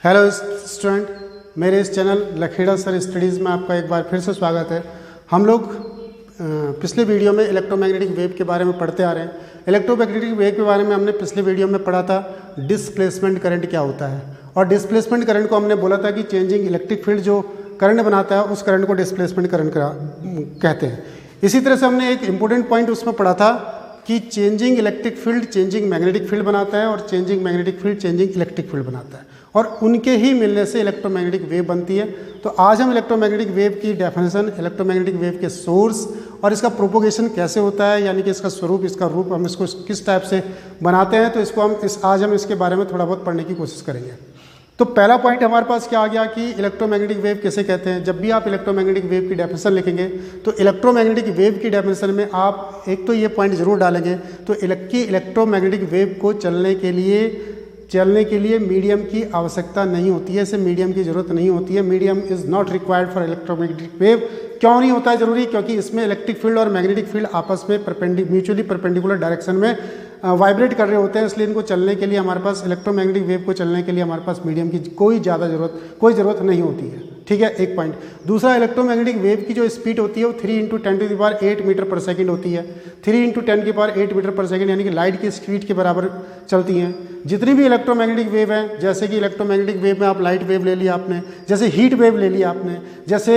Hello student, मेरे इस channel Lakhera sir studies में आपका एक बार फिर से स्वागत है। हम लोग पिछले वीडियो में इलेक्ट्रोमैग्नेटिक वेव के बारे में पढ़ते आ रहे हैं। इलेक्ट्रोमैग्नेटिक वेव के बारे में हमने पिछले वीडियो में पढ़ा था डिस्प्लेसमेंट करंट क्या होता है, और डिस्प्लेसमेंट करंट को हमने बोला था कि चेंजिंग इलेक्ट्रिक फील्ड जो करंट बनाता है उस करंट को डिस्प्लेसमेंट करंट कहते हैं। इसी तरह से हमने एक इम्पोर्टेंट पॉइंट उसमें पढ़ा था कि changing electric field changing magnetic field बनाता है और changing magnetic field changing electric field बनाता है, और उनके ही मिलने से इलेक्ट्रोमैग्नेटिक वेव बनती है। तो आज हम इलेक्ट्रोमैग्नेटिक वेव की डेफिनेशन, इलेक्ट्रोमैग्नेटिक वेव के सोर्स और इसका प्रोपोगेशन कैसे होता है, यानी कि इसका स्वरूप, इसका रूप, हम इसको किस टाइप से बनाते हैं, तो इसको आज हम इसके बारे में थोड़ा बहुत पढ़ने की कोशिश करेंगे। तो पहला पॉइंट हमारे पास क्या आ गया कि इलेक्ट्रोमैग्नेटिक वेव किसे कहते हैं। जब भी आप इलेक्ट्रोमैग्नेटिक वेव की डेफिनेशन लिखेंगे तो इलेक्ट्रोमैग्नेटिक वेव की डेफिनेशन में आप एक तो ये पॉइंट जरूर डालेंगे, तो इलेक्ट्रोमैग्नेटिक वेव को चलने के लिए मीडियम की आवश्यकता नहीं होती है, इसे मीडियम की जरूरत नहीं होती है। Medium is not required for electromagnetic wave. क्यों नहीं होता है जरूरी? क्योंकि इसमें इलेक्ट्रिक फील्ड और मैग्नेटिक फील्ड आपस में म्यूचुअली परपेंडिकुलर डायरेक्शन में वाइब्रेट कर रहे होते हैं, इसलिए इनको चलने के लिए हमारे पास इलेक्ट्रोमैग्नेटिक वेव को चलने के लिए हमारे पास मीडियम की कोई ज़रूरत नहीं होती है। ठीक है, एक पॉइंट। दूसरा, इलेक्ट्रोमैग्नेटिक वेव की जो स्पीड होती है वो 3 × 10⁸ मीटर पर सेकंड होती है। 3 × 10⁸ मीटर पर सेकंड यानी कि लाइट की स्पीड के बराबर चलती हैं। जितनी भी इलेक्ट्रोमैग्नेटिक वेव है, जैसे कि इलेक्ट्रोमैग्नेटिक वेव में आप लाइट वेव ले लिया आपने, जैसे हीट वेव ले लिया आपने, जैसे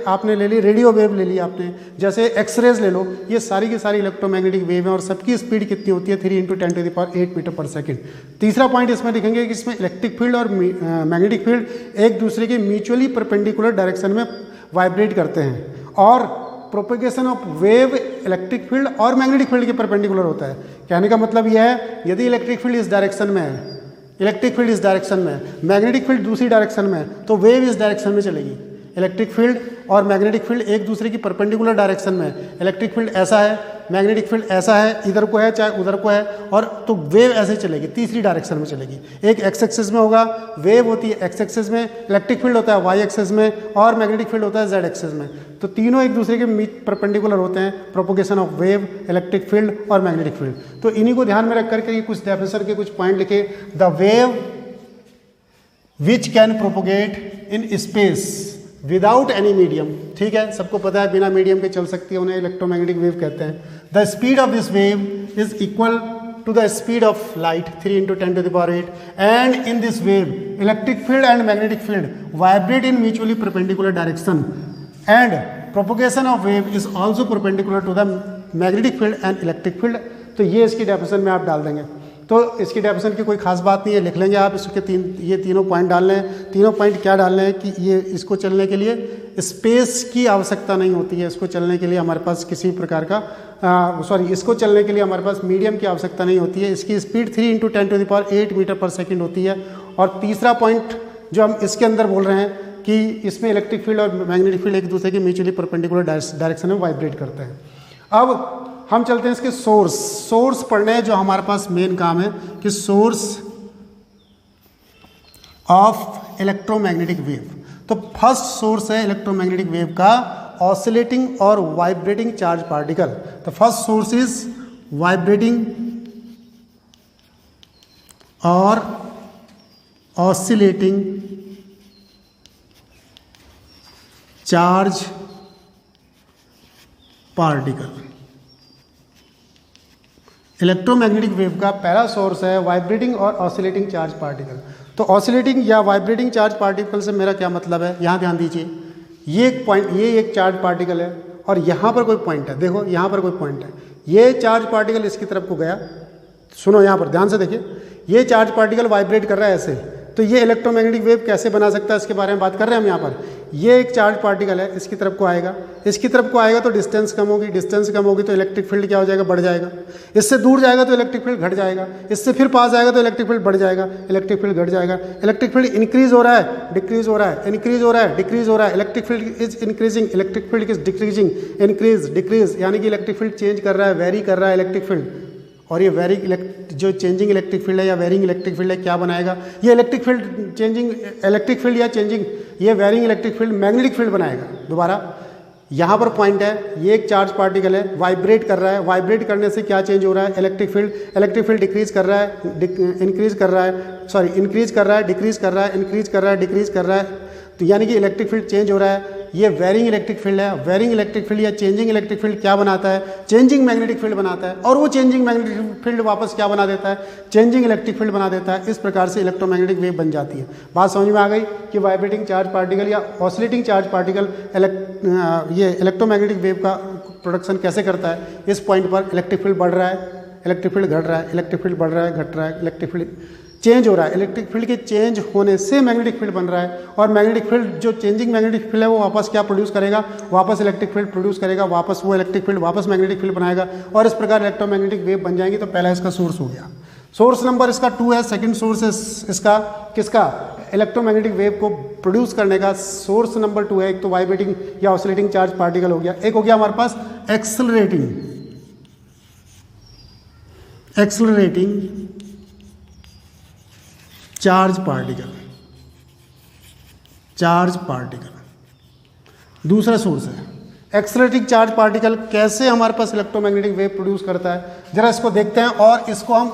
आपने ले ली रेडियो वेव ले लिया आपने, जैसे एक्सरेज ले लो, ये सारी की सारी इलेक्ट्रोमैग्नेटिक वेव हैं और सबकी स्पीड कितनी होती है? 3 × 10⁸ मीटर पर सेकंड। तीसरा पॉइंट इसमें लिखेंगे कि इसमें इलेक्ट्रिक फील्ड और मैग्नेटिक फील्ड एक दूसरे के म्यूचुअली परपेंडिकुलर डायरेक्शन में वाइब्रेट करते हैं, और propagation of wave electric field और मैग्नेटिक फील्ड के परपेंडिकुलर होता है। कहने का मतलब यह है, यदि इलेक्ट्रिक फील्ड इस डायरेक्शन में है, इलेक्ट्रिक फील्ड इस डायरेक्शन में है, मैग्नेटिक फील्ड दूसरी डायरेक्शन में है, तो वेव इस डायरेक्शन में चलेगी। इलेक्ट्रिक फील्ड और मैग्नेटिक फील्ड एक दूसरे की परपेंडिकुलर डायरेक्शन में है। इलेक्ट्रिक फील्ड ऐसा है, मैग्नेटिक फील्ड ऐसा है, इधर को है चाहे उधर को है, और तो वेव ऐसे चलेगी, तीसरी डायरेक्शन में चलेगी। एक एक्स एक्सिस में होगा, वेव होती है एक्स एक्सिस में, इलेक्ट्रिक फील्ड होता है वाई एक्सिस में, और मैग्नेटिक फील्ड होता है जेड एक्सिस में। तो तीनों एक दूसरे के परपेंडिकुलर होते हैं, propagation of wave, electric field और मैग्नेटिक फील्ड। तो इन्हीं को ध्यान में रख करके कुछ डेफिनेशन के कुछ पॉइंट लिखे। The wave which can propagate in space without any medium. ठीक है, सबको पता है बिना मीडियम के चल सकती है, उन्हें इलेक्ट्रोमैग्नेटिक वेव कहते हैं। The speed of this wave is equal to the speed of light 3 × 10⁸, and in this wave electric field and magnetic field vibrate in mutually perpendicular direction, and propagation of wave is also perpendicular to the magnetic field and electric field. तो ये इसकी definition में आप डाल देंगे। तो इसकी definition की कोई खास बात नहीं है, लिख लेंगे आप। इसके ये तीनों पॉइंट डालने हैं। तीनों पॉइंट क्या डालने हैं कि ये इसको चलने के लिए स्पेस की आवश्यकता नहीं होती है, इसको चलने के लिए हमारे पास किसी प्रकार का इसको चलने के लिए हमारे पास मीडियम की आवश्यकता नहीं होती है। इसकी स्पीड 3 × 10⁸ मीटर पर सेकंड होती है। और तीसरा पॉइंट जो हम इसके अंदर बोल रहे हैं कि इसमें इलेक्ट्रिक फील्ड और मैग्नेटिक फील्ड एक दूसरे के म्यूचुअली परपेंडिकुलर डायरेक्शन में वाइब्रेट करते हैं। अब हम चलते हैं इसके सोर्स पढ़ने, जो हमारे पास मेन काम है कि सोर्स ऑफ इलेक्ट्रोमैग्नेटिक वेव। तो फर्स्ट सोर्स है इलेक्ट्रोमैग्नेटिक वेव का ऑसिलेटिंग और vibrating charge particle. The first source is vibrating और oscillating charge particle. Electromagnetic wave का पहला सोर्स है वाइब्रेटिंग और ऑसिलेटिंग चार्ज पार्टिकल। तो ऑसिलेटिंग या वाइब्रेटिंग चार्ज पार्टिकल से मेरा क्या मतलब है, यहाँ ध्यान दीजिए। ये एक पॉइंट, ये एक चार्ज पार्टिकल है और यहाँ पर कोई पॉइंट है, देखो यहाँ पर कोई पॉइंट है। ये चार्ज पार्टिकल इसकी तरफ को गया, सुनो यहाँ पर ध्यान से देखिए, ये चार्ज पार्टिकल वाइब्रेट कर रहा है ऐसे। तो ये इलेक्ट्रोमैग्नेटिक वेव कैसे बना सकता है, इसके बारे में बात कर रहे हैं हम यहाँ पर। ये एक चार्ज पार्टिकल है, इसकी तरफ को आएगा, इसकी तरफ को आएगा तो डिस्टेंस कम होगी, डिस्टेंस कम होगी तो इलेक्ट्रिक फील्ड क्या हो जाएगा? बढ़ जाएगा। इससे दूर जाएगा तो इलेक्ट्रिक फील्ड घट जाएगा, इससे फिर पास जाएगा तो इलेक्ट्रिक फील्ड बढ़ जाएगा, इलेक्ट्रिक फील्ड घट जाएगा। इलेक्ट्रिक फील्ड इंक्रीज हो रहा है, डिक्रीज हो रहा है, इंक्रीज हो रहा है, डिक्रीज हो रहा है। Electric field is increasing, electric field is decreasing, increase decrease, यानी कि इलेक्ट्रिक फील्ड चेंज कर रहा है, वेरी कर रहा है इलेक्ट्रिक फील्ड। और ये जो चेंजिंग इलेक्ट्रिक फील्ड है या वेरिंग इलेक्ट्रिक फील्ड है, क्या बनाएगा? ये electric field changing electric field या चेंजिंग ये varying electric field magnetic field बनाएगा। दोबारा, यहाँ पर पॉइंट है, ये एक चार्ज पार्टिकल है, वाइब्रेट कर रहा है। वाइब्रेट करने से क्या चेंज हो रहा है? इलेक्ट्रिक फील्ड डिक्रीज कर रहा है, इंक्रीज कर रहा है, सॉरी इंक्रीज कर रहा है, डिक्रीज कर रहा है, इंक्रीज कर रहा है, डिक्रीज कर रहा है। तो यानी कि इलेक्ट्रिक फील्ड चेंज हो रहा है। ये वेरिंग इलेक्ट्रिक फील्ड है। वेरिंग इलेक्ट्रिक फील्ड या चेंजिंग इलेक्ट्रिक फील्ड क्या बनाता है? चेंजिंग मैग्नेटिक फील्ड बनाता है, और वो चेंजिंग मैग्नेटिक फील्ड वापस क्या बना देता है? चेंजिंग इलेक्ट्रिक फील्ड बना देता है। इस प्रकार से इलेक्ट्रोमैग्नेटिक वेव बन जाती है। बात समझ में आ गई कि वाइब्रेटिंग चार्ज पार्टिकल या ऑसिलेटिंग चार्ज पार्टिकल ये इलेक्ट्रोमैग्नेटिक वेव का प्रोडक्शन कैसे करता है? इस पॉइंट पर इलेक्ट्रिक फील्ड बढ़ रहा है, इलेक्ट्रिक फील्ड घट रहा है, इलेक्ट्रिक फील्ड बढ़ रहा है, घट रहा है, इलेक्ट्रिक फील्ड चेंज हो रहा है। इलेक्ट्रिक फील्ड के चेंज होने से मैग्नेटिक फील्ड बन रहा है, और मैग्नेटिक फील्ड जो चेंजिंग मैग्नेटिक फील्ड है वो वापस क्या प्रोड्यूस करेगा? वापस इलेक्ट्रिक फील्ड प्रोड्यूस करेगा, वापस वो इलेक्ट्रिक फील्ड वापस मैग्नेटिक फील्ड बनाएगा, और इस प्रकार इलेक्ट्रोमैग्नेटिक वेव बन जाएंगी। तो पहला इसका सोर्स हो गया। सोर्स नंबर इसका 2 है। सेकंड सोर्स है इसका किसका? इलेक्ट्रोमैग्नेटिक वेव को प्रोड्यूस करने का सोर्स नंबर 2 है। एक तो वाइब्रेटिंग या ऑसिलेटिंग चार्ज पार्टिकल हो गया, एक हो गया हमारे पास एक्सेलरेटिंग चार्ज पार्टिकल। दूसरा सोर्स है एक्सेलरेटिंग चार्ज पार्टिकल। कैसे हमारे पास इलेक्ट्रोमैग्नेटिक वेव प्रोड्यूस करता है, जरा इसको देखते हैं, और इसको हम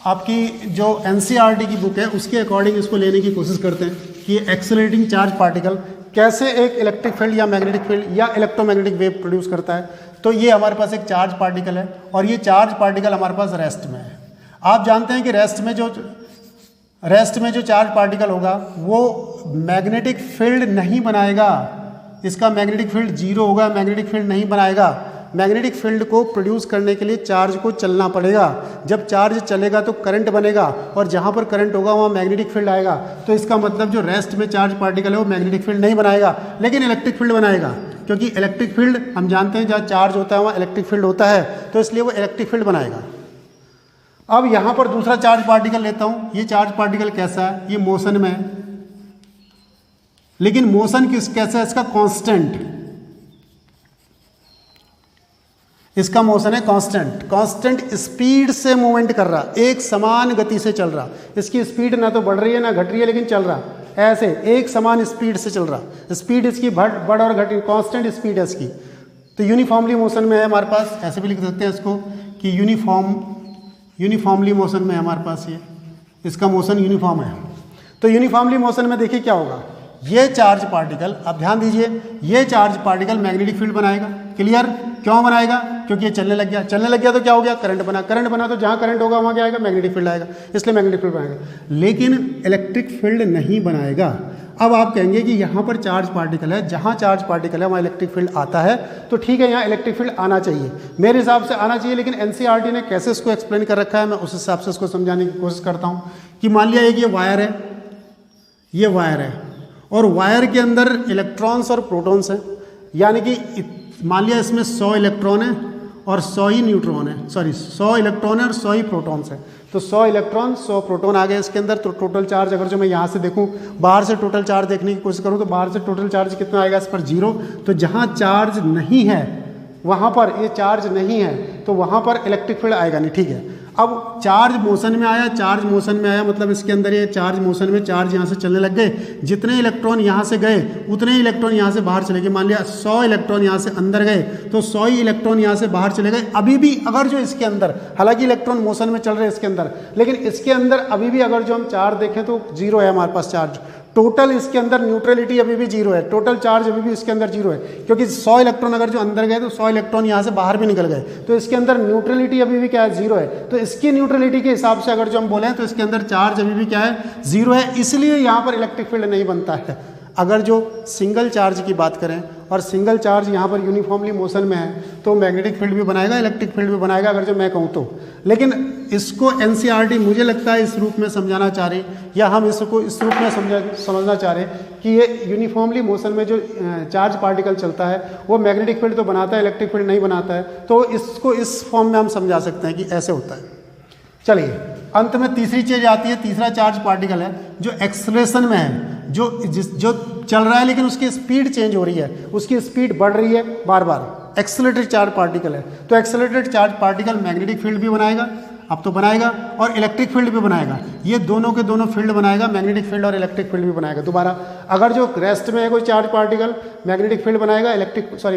आपकी जो एनसीईआरटी की बुक है उसके अकॉर्डिंग इसको लेने की कोशिश करते हैं कि एक्सेलरेटिंग चार्ज पार्टिकल कैसे एक इलेक्ट्रिक फील्ड या मैग्नेटिक फील्ड या इलेक्ट्रोमैग्नेटिक वेव प्रोड्यूस करता है। तो ये हमारे पास एक चार्ज पार्टिकल है, और ये चार्ज पार्टिकल हमारे पास रेस्ट में है। आप जानते हैं कि रेस्ट में जो चार्ज पार्टिकल होगा वो मैग्नेटिक फील्ड नहीं बनाएगा। इसका मैग्नेटिक फील्ड जीरो होगा, मैग्नेटिक फील्ड नहीं बनाएगा। मैग्नेटिक फील्ड को प्रोड्यूस करने के लिए चार्ज को चलना पड़ेगा। जब चार्ज चलेगा तो करंट बनेगा, और जहाँ पर करंट होगा वहाँ मैग्नेटिक फील्ड आएगा। तो इसका मतलब जो रेस्ट में चार्ज पार्टिकल है वो मैग्नेटिक फील्ड नहीं बनाएगा, लेकिन इलेक्ट्रिक फील्ड बनाएगा, क्योंकि इलेक्ट्रिक फील्ड हम जानते हैं जहाँ चार्ज होता है वहाँ इलेक्ट्रिक फील्ड होता है, तो इसलिए वो इलेक्ट्रिक फील्ड बनाएगा। अब यहाँ पर दूसरा चार्ज पार्टिकल लेता हूँ। ये चार्ज पार्टिकल कैसा है? ये मोशन में है, लेकिन मोशन कैसा है? इसका कांस्टेंट। इसका मोशन है कांस्टेंट स्पीड से मूवमेंट कर रहा, एक समान गति से चल रहा। इसकी स्पीड ना तो बढ़ रही है ना घट रही है, लेकिन चल रहा ऐसे एक समान स्पीड से चल रहा। स्पीड इसकी बढ़ और घट, कांस्टेंट स्पीड है इसकी। तो यूनिफॉर्मली मोशन में है हमारे पास, ऐसे भी लिख सकते हैं इसको कि यूनिफॉर्मली मोशन में है हमारे पास। ये इसका मोशन यूनिफॉर्म है। तो यूनिफॉर्मली मोशन में देखिए क्या होगा, ये चार्ज पार्टिकल, अब ध्यान दीजिए, ये चार्ज पार्टिकल मैग्नेटिक फील्ड बनाएगा। क्लियर? क्यों बनाएगा? क्योंकि ये चलने लग गया तो क्या हो गया? करंट बना तो जहाँ करंट होगा वहाँ क्या आएगा? मैग्नेटिक फील्ड आएगा, इसलिए मैग्नेटिक फील्ड बनाएगा, लेकिन इलेक्ट्रिक फील्ड नहीं बनाएगा। अब आप कहेंगे कि यहाँ पर चार्ज पार्टिकल है, जहाँ चार्ज पार्टिकल है वहाँ इलेक्ट्रिक फील्ड आता है, तो ठीक है, यहाँ इलेक्ट्रिक फील्ड आना चाहिए, मेरे हिसाब से आना चाहिए। लेकिन एनसीईआरटी ने कैसे इसको एक्सप्लेन कर रखा है, मैं उस हिसाब से इसको समझाने की कोशिश करता हूँ। कि मान लिया एक ये वायर है, और वायर के अंदर इलेक्ट्रॉन्स और प्रोटॉन्स हैं, यानी कि मान लिया इसमें 100 इलेक्ट्रॉन है और 100 ही न्यूट्रॉन है, 100 इलेक्ट्रॉन है और 100 ही प्रोटॉन्स है। तो 100 इलेक्ट्रॉन 100 प्रोटॉन आ गए इसके अंदर। तो टोटल चार्ज अगर जो मैं यहाँ से देखूँ, बाहर से टोटल चार्ज देखने की कोशिश करूँ, तो बाहर से टोटल चार्ज कितना आएगा इस पर? 0। तो जहाँ चार्ज नहीं है वहाँ पर, ये चार्ज नहीं है तो वहाँ पर इलेक्ट्रिक फील्ड आएगा नहीं। ठीक है, अब चार्ज मोशन में आया, मतलब इसके अंदर ये चार्ज मोशन में, चार्ज यहाँ से चलने लग गए, जितने इलेक्ट्रॉन यहाँ से गए उतने ही इलेक्ट्रॉन यहाँ से बाहर चले गए। मान लिया 100 इलेक्ट्रॉन यहाँ से अंदर गए तो 100 ही इलेक्ट्रॉन यहाँ से बाहर चले गए। अभी भी अगर जो इसके अंदर, हालांकि इलेक्ट्रॉन मोशन में चल रहे हैं इसके अंदर, लेकिन इसके अंदर अभी भी अगर जो हम चार्ज देखें तो 0 है हमारे पास चार्ज। टोटल इसके अंदर न्यूट्रलिटी अभी भी 0 है, टोटल चार्ज अभी भी इसके अंदर 0 है, क्योंकि 100 इलेक्ट्रॉन अगर जो अंदर गए तो 100 इलेक्ट्रॉन यहाँ से बाहर भी निकल गए, तो इसके अंदर न्यूट्रलिटी अभी भी क्या है? 0 है। तो इसकी न्यूट्रलिटी के हिसाब से अगर जो हम बोलें तो इसके अंदर चार्ज अभी भी क्या है? 0 है, इसलिए यहाँ पर इलेक्ट्रिक फील्ड नहीं बनता है। अगर जो सिंगल चार्ज की बात करें और सिंगल चार्ज यहाँ पर यूनिफॉर्मली मोशन में है तो मैग्नेटिक फील्ड भी बनाएगा, इलेक्ट्रिक फील्ड भी बनाएगा, अगर जो मैं कहूँ तो। लेकिन इसको एनसीईआरटी मुझे लगता है इस रूप में समझाना चाह रही, या हम इसको इस रूप में समझना चाह रहे कि ये यूनिफॉर्मली मोशन में जो चार्ज पार्टिकल चलता है वो मैग्नेटिक फील्ड तो बनाता है, इलेक्ट्रिक फील्ड नहीं बनाता है। तो इसको इस फॉर्म में हम समझा सकते हैं कि ऐसे होता है। चलिए, अंत में तीसरी चीज आती है, तीसरा चार्ज पार्टिकल है जो एक्सेलरेशन में है, जो चल रहा है लेकिन उसकी स्पीड चेंज हो रही है, उसकी स्पीड बढ़ रही है बार बार, एक्सेलरेटेड चार्ज पार्टिकल है। तो accelerated charge particle magnetic field भी बनाएगा, अब तो बनाएगा, और इलेक्ट्रिक फील्ड भी बनाएगा। ये दोनों के दोनों फील्ड बनाएगा, मैग्नेटिक फील्ड और इलेक्ट्रिक फील्ड भी बनाएगा। दोबारा, अगर जो रेस्ट में है कोई चार्ज पार्टिकल, मैग्नेटिक फील्ड बनाएगा,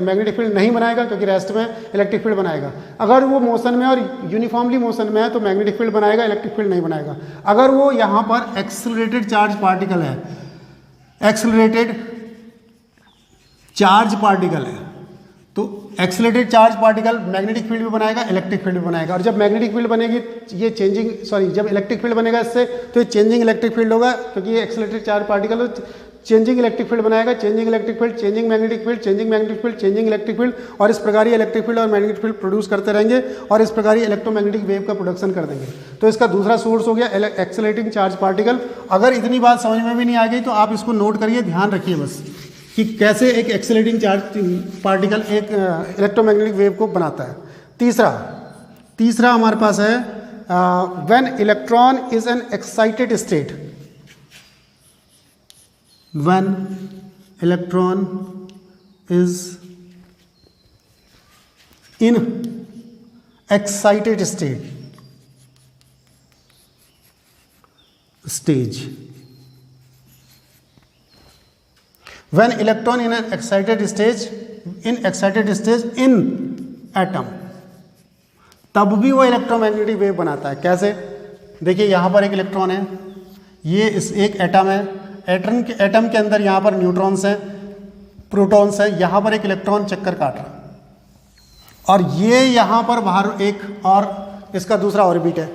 मैग्नेटिक फील्ड नहीं बनाएगा क्योंकि रेस्ट में इलेक्ट्रिक फील्ड बनाएगा। अगर वो मोशन में और यूनिफॉर्मली मोशन में है तो मैग्नेटिक फील्ड बनाएगा, इलेक्ट्रिक फील्ड नहीं बनाएगा। अगर वो यहाँ पर एक्सेलरेटेड चार्ज पार्टिकल है, एक्सेलरेटेड चार्ज पार्टिकल है, तो accelerated charge particle magnetic field भी बनाएगा, इलेक्ट्रिक फील्ड भी बनाएगा। और जब मैग्नेटिक फील्ड बनेगी ये जब इलेक्ट्रिक फील्ड बनेगा इससे, तो ये चेंजिंग इलेक्ट्रिक फील्ड होगा, क्योंकि ये accelerated charge particle changing electric field बनाएगा, changing electric field, changing magnetic field, changing magnetic field, changing electric field, और इस प्रकार ये इलेक्ट्रिक फील्ड और मैग्नेटिक फील्ड प्रोड्यूस करते रहेंगे, और इस प्रकार ये इलेक्ट्रोमैग्नेटिक वेव का प्रोडक्शन कर देंगे। तो इसका दूसरा सोर्स हो गया एक्सेलरेटिंग चार्ज पार्टिकल। अगर इतनी बात समझ में भी नहीं आ गई तो आप इसको नोट करिए, ध्यान रखिए बस कि कैसे एक एक्सेलरेटिंग चार्ज पार्टिकल एक इलेक्ट्रोमैग्नेटिक वेव को बनाता है। तीसरा हमारे पास है when electron is an excited state, when electron is in excited stage, when electron in an excited stage in atom, तब भी वो इलेक्ट्रोमैग्नेटिक वेव बनाता है। कैसे? देखिए यहाँ पर एक इलेक्ट्रॉन है, ये इस एक एटम है, एटम के अंदर यहाँ पर न्यूट्रॉन्स हैं, प्रोटॉन्स हैं, यहाँ पर एक इलेक्ट्रॉन चक्कर काट रहा है, और ये यहाँ पर बाहर एक और इसका दूसरा ऑर्बिट है।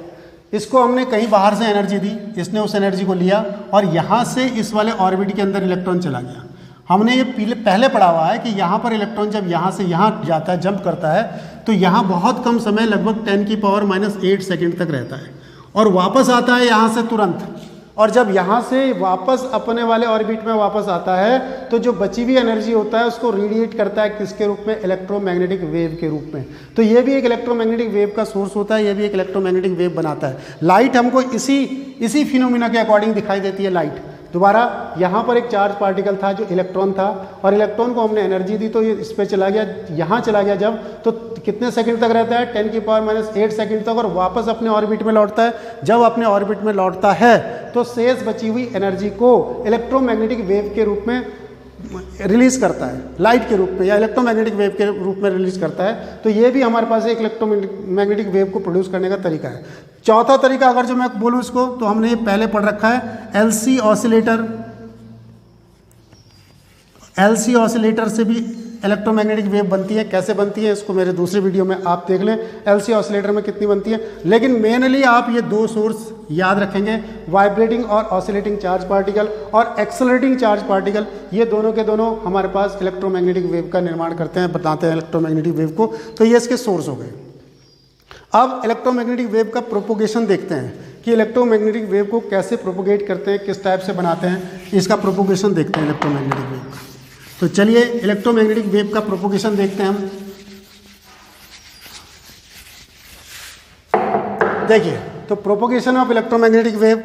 इसको हमने कहीं बाहर से एनर्जी दी, इसने उस एनर्जी को लिया और यहाँ से इस वाले ऑर्बिट के अंदर इलेक्ट्रॉन चला गया। हमने ये पहले पढ़ा हुआ है कि यहाँ पर इलेक्ट्रॉन जब यहाँ से यहाँ जाता है, जंप करता है, तो यहाँ बहुत कम समय, लगभग 10⁻⁸ सेकंड तक रहता है, और वापस आता है यहाँ से तुरंत। और जब यहाँ से वापस अपने वाले ऑर्बिट में वापस आता है तो जो बची हुई एनर्जी होता है उसको रेडिएट करता है किसके रूप में? इलेक्ट्रोमैग्नेटिक वेव के रूप में। तो ये भी एक इलेक्ट्रोमैग्नेटिक वेव का सोर्स होता है, ये भी एक इलेक्ट्रोमैग्नेटिक वेव बनाता है। लाइट हमको इसी फिनोमिना के अकॉर्डिंग दिखाई देती है लाइट। दोबारा, यहाँ पर एक चार्ज पार्टिकल था जो इलेक्ट्रॉन था, और इलेक्ट्रॉन को हमने एनर्जी दी तो ये इस पर चला गया, यहाँ चला गया जब, तो कितने सेकंड तक रहता है? 10⁻⁸ सेकंड तक, और वापस अपने ऑर्बिट में लौटता है। जब अपने ऑर्बिट में लौटता है तो शेष बची हुई एनर्जी को इलेक्ट्रोमैग्नेटिक वेव के रूप में रिलीज करता है, लाइट के रूप में या इलेक्ट्रोमैग्नेटिक वेव के रूप में रिलीज करता है। तो ये भी हमारे पास एक इलेक्ट्रोमैग्नेटिक वेव को प्रोड्यूस करने का तरीका है। चौथा तरीका अगर जो मैं बोलूँ इसको, तो हमने ये पहले पढ़ रखा है, एलसी ऑसिलेटर। एलसी ऑसिलेटर से भी इलेक्ट्रोमैग्नेटिक वेव बनती है। कैसे बनती है इसको मेरे दूसरे वीडियो में आप देख लें, एलसी ऑसिलेटर में कितनी बनती है। लेकिन मेनली आप ये दो सोर्स याद रखेंगे, वाइब्रेटिंग और ऑसिलेटिंग चार्ज पार्टिकल और एक्सेलरेटिंग चार्ज पार्टिकल। ये दोनों के दोनों हमारे पास इलेक्ट्रोमैग्नेटिक वेव का निर्माण करते हैं, बताते हैं इलेक्ट्रोमैग्नेटिक वेव को। तो ये इसके सोर्स हो गए। अब इलेक्ट्रोमैग्नेटिक वेव का प्रोपोगेशन देखते हैं कि इलेक्ट्रोमैग्नेटिक वेव को कैसे प्रोपोगेट करते हैं, किस टाइप से बनाते हैं, इसका प्रोपोगेशन देखते हैं इलेक्ट्रोमैग्नेटिक वेव का। तो चलिए इलेक्ट्रोमैग्नेटिक वेव का प्रोपोगेशन देखते हैं हम। देखिए, तो प्रोपोगेशन ऑफ इलेक्ट्रोमैग्नेटिक वेव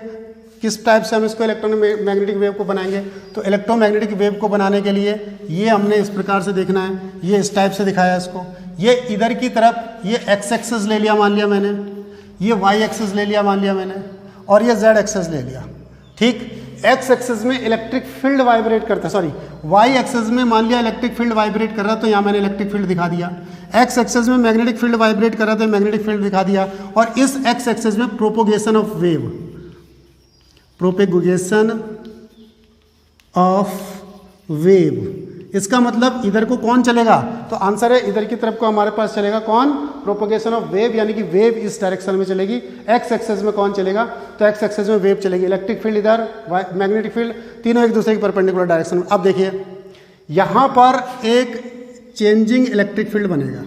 किस टाइप से हम इसको इलेक्ट्रोमैग्नेटिक वेव को बनाएंगे। तो इलेक्ट्रोमैग्नेटिक वेव को बनाने के लिए ये हमने इस प्रकार से देखना है, ये इस टाइप से दिखाया इसको। ये इधर की तरफ ये एक्स एक्सेस ले लिया मान लिया मैंने, ये वाई एक्सेस ले लिया मान लिया मैंने, और ये जेड एक्सेस ले लिया। ठीक, एक्स एक्सेस में इलेक्ट्रिक फील्ड वाइब्रेट करता है, सॉरी वाई एक्सेस में मान लिया इलेक्ट्रिक फील्ड वाइब्रेट कर रहा, तो यहाँ मैंने इलेक्ट्रिक फील्ड दिखा दिया। एक्स एक्सेस में मैग्नेटिक फील्ड वाइब्रेट कर रहा, तो मैग्नेटिक फील्ड दिखा दिया। और इस एक्स एक्सेस में propagation of wave, propagation of wave, इसका मतलब इधर को कौन चलेगा? तो आंसर है इधर की तरफ को हमारे पास चलेगा कौन? प्रोपोगेशन ऑफ वेव, यानी कि वेव इस डायरेक्शन में चलेगी। एक्स एक्सेस में कौन चलेगा? तो एक्स एक्सेस में वेव चलेगी। इलेक्ट्रिक फील्ड इधर, मैग्नेटिक फील्ड, तीनों एक दूसरे की परपेंडिकुलर डायरेक्शन में। अब देखिए यहाँ पर एक चेंजिंग इलेक्ट्रिक फील्ड बनेगा।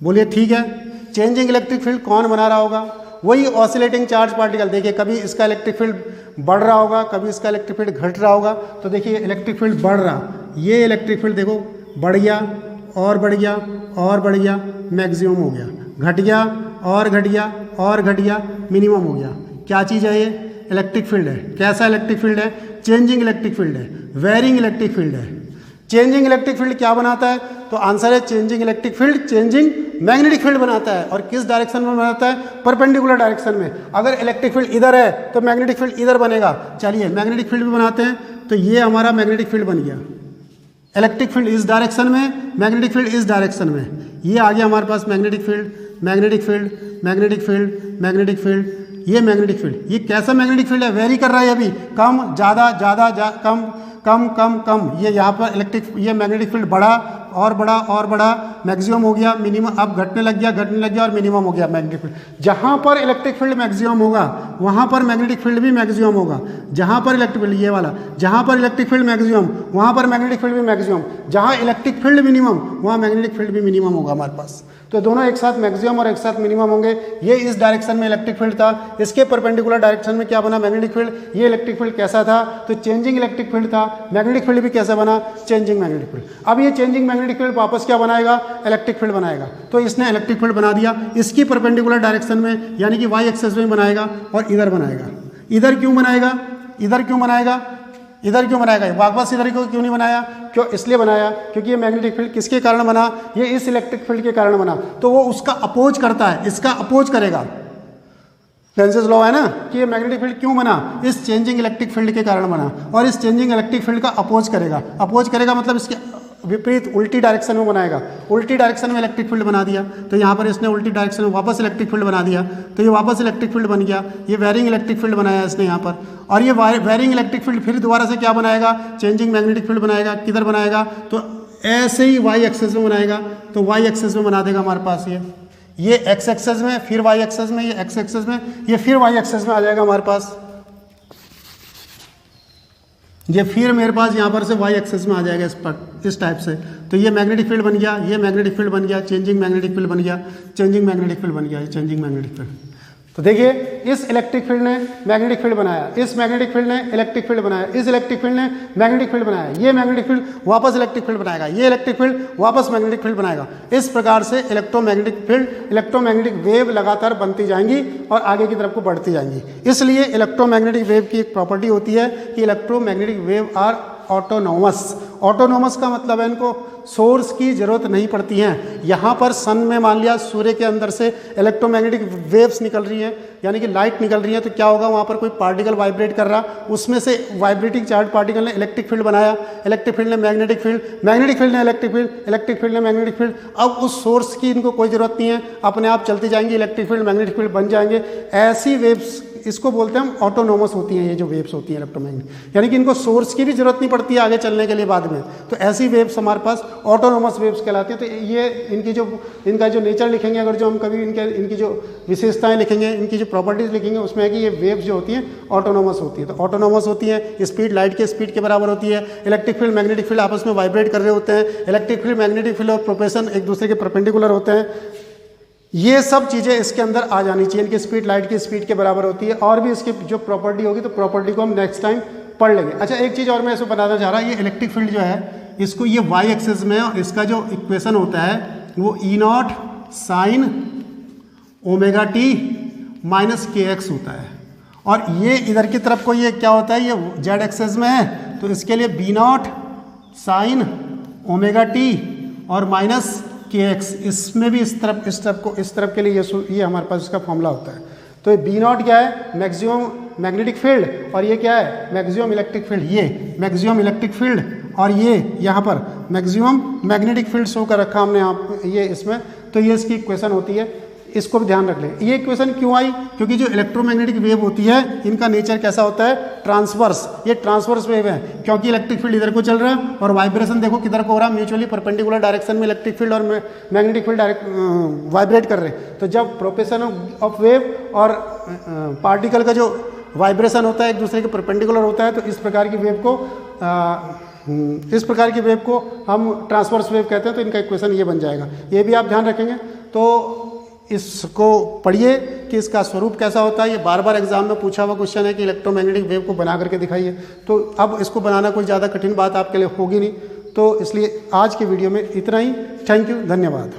बोलिए ठीक है, चेंजिंग इलेक्ट्रिक फील्ड कौन बना रहा होगा? वही ऑसिलेटिंग चार्ज पार्टिकल। देखिए कभी इसका इलेक्ट्रिक फील्ड बढ़ रहा होगा, कभी इसका इलेक्ट्रिक फील्ड घट रहा होगा। तो देखिए इलेक्ट्रिक फील्ड बढ़ रहा, ये इलेक्ट्रिक फील्ड देखो बढ़ गया और बढ़ गया और बढ़ गया, मैक्सिमम हो गया, घट गया और घट गया और घट गया, मिनिमम हो गया। क्या चीज़ है ये? इलेक्ट्रिक फील्ड है। कैसा इलेक्ट्रिक फील्ड है? चेंजिंग इलेक्ट्रिक फील्ड है, वेरिंग इलेक्ट्रिक फील्ड है। चेंजिंग इलेक्ट्रिक फील्ड क्या बनाता है? तो आंसर है changing electric field changing magnetic field बनाता है। और किस डायरेक्शन में बनाता है? परपेंडिकुलर डायरेक्शन में। अगर इलेक्ट्रिक फील्ड इधर है तो मैग्नेटिक फील्ड इधर बनेगा। चलिए मैग्नेटिक फील्ड भी बनाते हैं। तो ये हमारा मैग्नेटिक फील्ड बन गया, इलेक्ट्रिक फील्ड इस डायरेक्शन में, मैग्नेटिक फील्ड इस डायरेक्शन में। ये आ गया हमारे पास magnetic field, magnetic field, magnetic field, magnetic field, ये मैग्नेटिक फील्ड। ये कैसा मैग्नेटिक फील्ड है? वेरी कर रहा है अभी, कम ज़्यादा ज़्यादा कम कम कम कम। ये यहाँ पर इलेक्ट्रिक ये मैग्नेटिक फील्ड बढ़ा और बढ़ा और बढ़ा, मैक्सिमम हो गया, मिनिमम अब घटने लग गया और मिनिमम हो गया मैग्नेटिक फील्ड। जहाँ पर इलेक्ट्रिक फील्ड मैक्सिमम होगा वहाँ पर मैग्नेटिक फील्ड भी मैक्सिमम होगा। जहाँ पर इलेक्ट्रिक फील्ड ये वाला, जहाँ पर इलेक्ट्रिक फील्ड मैक्सिमम वहाँ पर मैग्नेटिक फील्ड भी मैक्सिमम, जहाँ इलेक्ट्रिक फील्ड मिनिमम वहाँ मैग्नेटिक फील्ड भी मिनिमम होगा हमारे पास। तो दोनों एक साथ मैक्सिमम और एक साथ मिनिमम होंगे। ये इस डायरेक्शन में इलेक्ट्रिक फील्ड था, इसके परपेंडिकुलर डायरेक्शन में क्या बना? Magnetic field. ये इलेक्ट्रिक फील्ड कैसा था? तो चेंजिंग इलेक्ट्रिक फील्ड था। मैग्नेटिक फील्ड भी कैसा बना? Changing magnetic field. अब ये चेंजिंग मैग्नेटिक फील्ड वापस क्या बनाएगा? इलेक्ट्रिक फील्ड बनाएगा। तो इसने इलेक्ट्रिक फील्ड बना दिया, इसकी परपेंडिकुलर डायरेक्शन में यानी कि वाई एक्सिस में बनाएगा और इधर बनाएगा। इधर क्यों बनाएगा? इधर क्यों बनाएगा? इधर क्यों बनाएगा? वापस इधर को क्यों नहीं बनाया? क्यों? इसलिए बनाया क्योंकि ये मैग्नेटिक फील्ड किसके कारण बना? ये इस इलेक्ट्रिक फील्ड के कारण बना। तो वो उसका अपोज करता है, इसका अपोज करेगा। लेंज़ेस लॉ है ना कि ये मैग्नेटिक फील्ड क्यों बना? इस चेंजिंग इलेक्ट्रिक फील्ड के कारण बना, और इस चेंजिंग इलेक्ट्रिक फील्ड का अपोज करेगा। अपोज करेगा मतलब इसके विपरीत उल्टी डायरेक्शन में बनाएगा। उल्टी डायरेक्शन में इलेक्ट्रिक फील्ड बना दिया, तो यहाँ पर इसने उल्टी डायरेक्शन में वापस इलेक्ट्रिक फील्ड बना दिया, तो ये वापस इलेक्ट्रिक फील्ड बन गया। ये वेरिंग इलेक्ट्रिक फील्ड बनाया इसने यहाँ पर, और ये वेरिंग इलेक्ट्रिक फील्ड फिर दोबारा से क्या बनाएगा? चेंजिंग मैग्नेटिक फील्ड बनाएगा। किधर बनाएगा? तो ऐसे ही वाई एक्सेस में बनाएगा। तो वाई एक्सेस में बना देगा हमारे पास ये एक्स एक्सेस में, फिर वाई एक्सेस में, ये एक्स एक्सेस में, ये फिर वाई एक्सेस में आ जाएगा हमारे पास। ये फिर मेरे पास यहाँ पर से वाई एक्सेस में आ जाएगा इस टाइप से। तो ये मैग्नेटिक फील्ड बन गया, ये मैग्नेटिक फील्ड बन गया, चेंजिंग मैग्नेटिक फील्ड बन गया, चेंजिंग मैग्नेटिक फील्ड बन गया, ये चेंजिंग मैग्नेटिक फील्ड। तो देखिए इस इलेक्ट्रिक फील्ड ने मैग्नेटिक फील्ड बनाया, इस मैग्नेटिक फील्ड ने इलेक्ट्रिक फील्ड बनाया, इस इलेक्ट्रिक फील्ड ने मैग्नेटिक फील्ड बनाया, ये मैग्नेटिक फील्ड वापस इलेक्ट्रिक फील्ड बनाएगा, ये इलेक्ट्रिक फील्ड वापस मैग्नेटिक फील्ड बनाएगा। इस प्रकार से इलेक्ट्रोमैग्नेटिक वेव लगातार बनती जाएंगी और आगे की तरफ को बढ़ती जाएंगी। इसलिए इलेक्ट्रोमैग्नेटिक वेव की एक प्रॉपर्टी होती है कि electromagnetic wave are autonomous. Autonomous का मतलब है इनको सोर्स की जरूरत नहीं पड़ती है। यहाँ पर सन में मान लिया सूर्य के अंदर से इलेक्ट्रोमैग्नेटिक वेव्स निकल रही हैं, यानी कि लाइट निकल रही है, तो क्या होगा? वहाँ पर कोई पार्टिकल वाइब्रेट कर रहा, उसमें से वाइब्रेटिंग चार्ज पार्टिकल ने इलेक्ट्रिक फील्ड बनाया, इलेक्ट्रिक फील्ड ने मैग्नेटिक फील्ड, मैग्नेटिक फील्ड ने इलेक्ट्रिक फील्ड, इलेक्ट्रिक फील्ड ने मैग्नेटिक फील्ड। अब उस सोर्स की इनको कोई ज़रूरत नहीं है, अपने आप चलती जाएंगी, इलेक्ट्रिक फील्ड मैग्नेटिक फील्ड बन जाएंगे। ऐसी वेव्स इसको बोलते हैं हम ऑटोनोमस होती हैं। ये जो वेव्स होती हैं इलेक्ट्रोमैग्नेटिक, यानी कि इनको सोर्स की भी जरूरत नहीं पड़ती है आगे चलने के लिए बाद में। तो ऐसी वेव्स हमारे पास ऑटोनोमस वेव्स कहलाती हैं। तो ये इनका जो नेचर लिखेंगे, अगर जो हम कभी इनकी जो विशेषताएं लिखेंगे, इनकी जो प्रॉपर्टीज लिखेंगे, उसमें है कि ये वेव्स जो होती हैं ऑटोनोमस होती है। तो ऑटोनोमस होती है, स्पीड लाइट के स्पीड के बराबर होती है। इलेक्ट्रिक फील्ड मैग्नेटिक फील्ड आपस में वाइब्रेट कर रहे होते हैं। इलेक्ट्रिक फील्ड मैग्नेटिक फील्ड और प्रोपेशन एक दूसरे के परपेंडिकुलर होते हैं। ये सब चीज़ें इसके अंदर आ जानी चाहिए। इनकी स्पीड लाइट की स्पीड के बराबर होती है, और भी इसकी जो प्रॉपर्टी होगी तो प्रॉपर्टी को हम नेक्स्ट टाइम पढ़ लेंगे। अच्छा, एक चीज़ और मैं इसको बताना चाह रहा, ये इलेक्ट्रिक फील्ड जो है इसको ये वाई एक्सिस में, और इसका जो इक्वेशन होता है वो e naught sine omega t minus के एक्स होता है। और ये इधर की तरफ को ये क्या होता है? ये जेड एक्सिस में है, तो इसके लिए B naught sine omega T और माइनस के एक्स। इसमें भी इस तरफ के लिए ये हमारे पास इसका फॉर्मूला होता है। तो ये बी नॉट क्या है? मैक्सिमम मैग्नेटिक फील्ड, और ये क्या है? Maximum electric field. ये मैक्सिमम इलेक्ट्रिक फील्ड और ये यहाँ पर मैक्सिमम मैग्नेटिक फील्ड शो कर रखा हमने यहाँ ये इसमें। तो ये इसकी इक्वेशन होती है, इसको भी ध्यान रख लें। ये इक्वेशन क्यों आई? क्योंकि जो इलेक्ट्रोमैग्नेटिक वेव होती है इनका नेचर कैसा होता है? ट्रांसवर्स। ये ट्रांसवर्स वेव है, क्योंकि इलेक्ट्रिक फील्ड इधर को चल रहा है और वाइब्रेशन देखो किधर को हो रहा है? म्यूचुअली परपेंडिकुलर डायरेक्शन में इलेक्ट्रिक फील्ड और मैग्नेटिक फील्ड वाइब्रेट कर रहे हैं। तो जब प्रोपेशन ऑफ वेव और पार्टिकल का जो वाइब्रेशन होता है एक दूसरे के परपेंडिकुलर होता है, तो इस प्रकार की वेव को हम ट्रांसवर्स वेव कहते हैं। तो इनका इक्वेशन ये बन जाएगा, ये भी आप ध्यान रखेंगे। तो इसको पढ़िए कि इसका स्वरूप कैसा होता है। ये बार बार एग्जाम में पूछा हुआ क्वेश्चन है कि इलेक्ट्रोमैग्नेटिक वेव को बना करके दिखाइए। तो अब इसको बनाना कोई ज़्यादा कठिन बात आपके लिए होगी नहीं, तो इसलिए आज की वीडियो में इतना ही। थैंक यू, धन्यवाद।